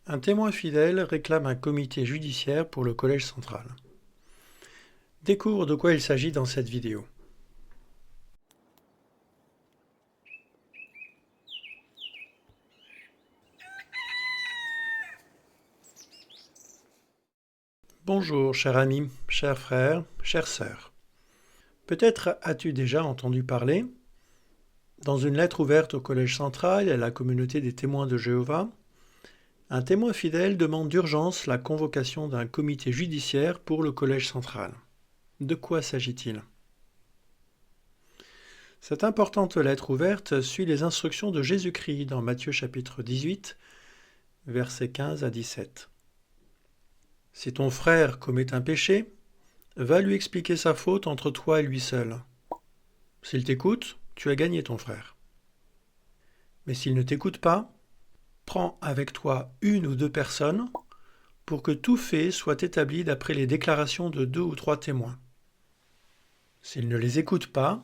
Un témoin fidèle réclame un comité judiciaire pour le Collège central. Découvre de quoi il s'agit dans cette vidéo. Bonjour, cher ami, cher frère, chère sœur. Peut-être as-tu déjà entendu parler, dans une lettre ouverte au Collège central et à la communauté des témoins de Jéhovah, un témoin fidèle demande d'urgence la convocation d'un comité judiciaire pour le Collège central. De quoi s'agit-il ? Cette importante lettre ouverte suit les instructions de Jésus-Christ dans Matthieu chapitre 18, versets 15 à 17. Si ton frère commet un péché, va lui expliquer sa faute entre toi et lui seul. S'il t'écoute, tu as gagné ton frère. Mais s'il ne t'écoute pas, prends avec toi une ou deux personnes pour que tout fait soit établi d'après les déclarations de 2 ou 3 témoins. S'il ne les écoute pas,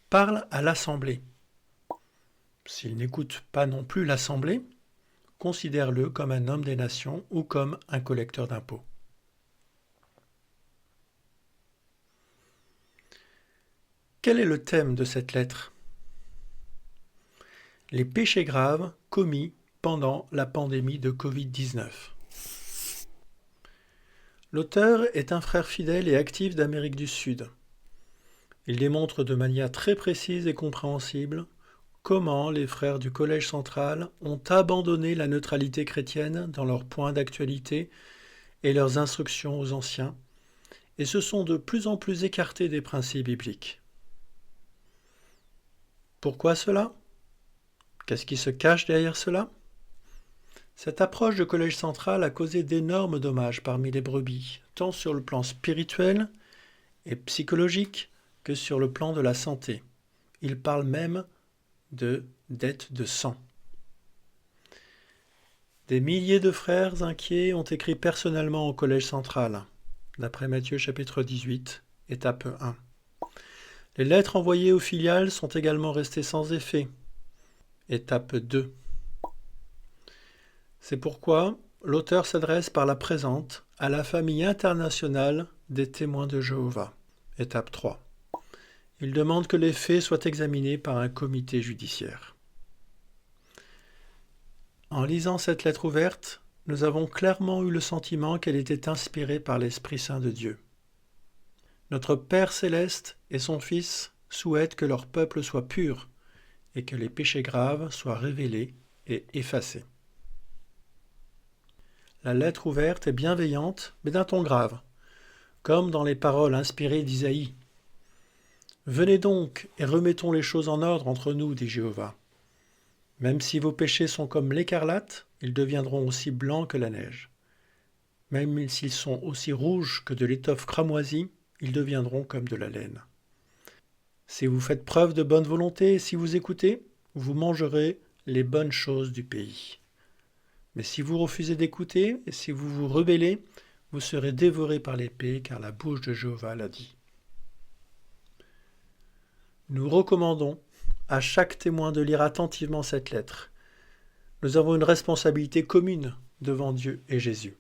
parle à l'assemblée. S'il n'écoute pas non plus l'assemblée, considère-le comme un homme des nations ou comme un collecteur d'impôts. Quel est le thème de cette lettre ? Les péchés graves commis pendant la pandémie de Covid-19. L'auteur est un frère fidèle et actif d'Amérique du Sud. Il démontre de manière très précise et compréhensible comment les frères du Collège central ont abandonné la neutralité chrétienne dans leurs points d'actualité et leurs instructions aux anciens, et se sont de plus en plus écartés des principes bibliques. Pourquoi cela ? Qu'est-ce qui se cache derrière cela ? Cette approche de Collège central a causé d'énormes dommages parmi les brebis, tant sur le plan spirituel et psychologique que sur le plan de la santé. Il parle même de dette de sang. Des milliers de frères inquiets ont écrit personnellement au Collège central, d'après Matthieu chapitre 18, étape 1. Les lettres envoyées aux filiales sont également restées sans effet, étape 2. C'est pourquoi l'auteur s'adresse par la présente à la famille internationale des témoins de Jéhovah, étape 3. Il demande que les faits soient examinés par un comité judiciaire. En lisant cette lettre ouverte, nous avons clairement eu le sentiment qu'elle était inspirée par l'Esprit Saint de Dieu. Notre Père céleste et son Fils souhaitent que leur peuple soit pur et que les péchés graves soient révélés et effacés. La lettre ouverte est bienveillante, mais d'un ton grave, comme dans les paroles inspirées d'Isaïe. « Venez donc et remettons les choses en ordre entre nous, dit Jéhovah. Même si vos péchés sont comme l'écarlate, ils deviendront aussi blancs que la neige. Même s'ils sont aussi rouges que de l'étoffe cramoisie, ils deviendront comme de la laine. Si vous faites preuve de bonne volonté et si vous écoutez, vous mangerez les bonnes choses du pays. Mais si vous refusez d'écouter et si vous vous rebellez, vous serez dévorés par l'épée, car la bouche de Jéhovah l'a dit. » Nous recommandons à chaque témoin de lire attentivement cette lettre. Nous avons une responsabilité commune devant Dieu et Jésus.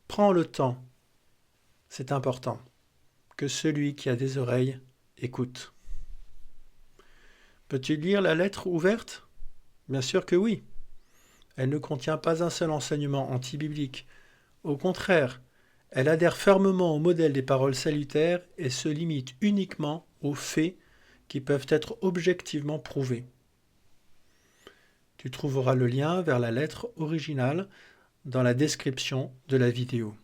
Prends le temps, c'est important, que celui qui a des oreilles écoute. Peux-tu lire la lettre ouverte ? Bien sûr que oui. Elle ne contient pas un seul enseignement anti-biblique. Au contraire, elle adhère fermement au modèle des paroles salutaires et se limite uniquement aux faits qui peuvent être objectivement prouvés. Tu trouveras le lien vers la lettre originale dans la description de la vidéo.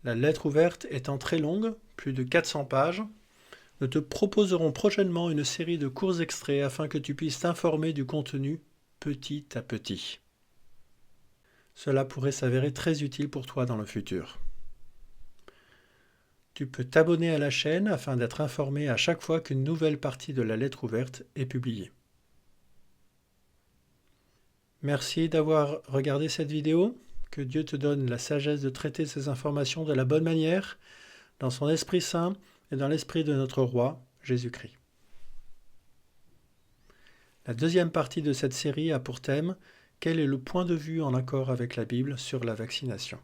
La lettre ouverte étant très longue, plus de 400 pages, nous te proposerons prochainement une série de courts extraits afin que tu puisses t'informer du contenu petit à petit. Cela pourrait s'avérer très utile pour toi dans le futur. Tu peux t'abonner à la chaîne afin d'être informé à chaque fois qu'une nouvelle partie de la lettre ouverte est publiée. Merci d'avoir regardé cette vidéo. Que Dieu te donne la sagesse de traiter ces informations de la bonne manière, dans son Esprit Saint et dans l'Esprit de notre Roi, Jésus-Christ. La deuxième partie de cette série a pour thème quel est le point de vue en accord avec la Bible sur la vaccination?